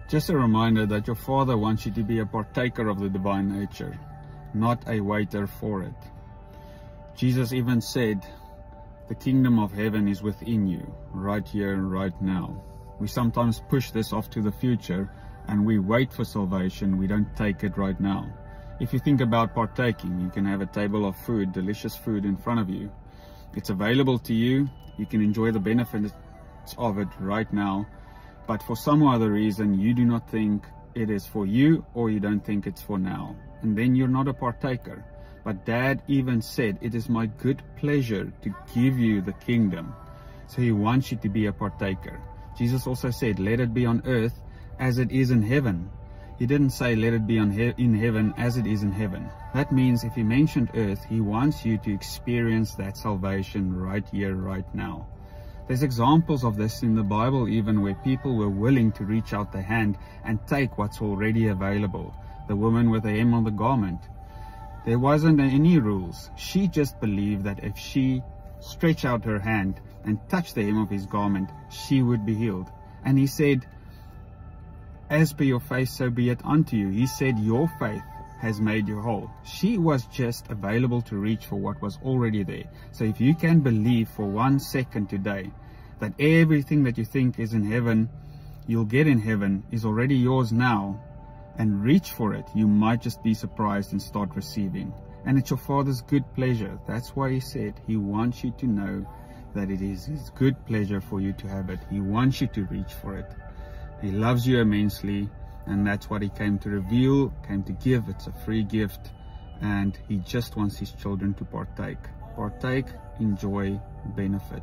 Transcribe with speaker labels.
Speaker 1: Just a reminder that your Father wants you to be a partaker of the divine nature, not a waiter for it. Jesus even said, the kingdom of heaven is within you, right here and right now. We sometimes push this off to the future and we wait for salvation. We don't take it right now. If you think about partaking, you can have a table of food, delicious food in front of you. It's available to you. You can enjoy the benefits of it right now. But for some other reason, you do not think it is for you, or you don't think it's for now. And then you're not a partaker. But Dad even said, it is my good pleasure to give you the kingdom. So he wants you to be a partaker. Jesus also said, let it be on earth as it is in heaven. He didn't say, let it be in heaven as it is in heaven. That means if he mentioned earth, he wants you to experience that salvation right here, right now. There's examples of this in the Bible even, where people were willing to reach out their hand and take what's already available. The woman with the hem on the garment. There wasn't any rules. She just believed that if she stretched out her hand and touched the hem of his garment, she would be healed. And he said, as per your faith, so be it unto you. He said, your faith has made you whole. She was just available to reach for what was already there. So if you can believe for 1 second today that everything that you think is in heaven, you'll get in heaven, is already yours now, and reach for it, you might just be surprised and start receiving. And it's your Father's good pleasure. That's why he said he wants you to know that it is his good pleasure for you to have it. He wants you to reach for it. He loves you immensely, and that's what he came to reveal, came to give. It's a free gift, and he just wants his children to partake. Partake, enjoy, benefit.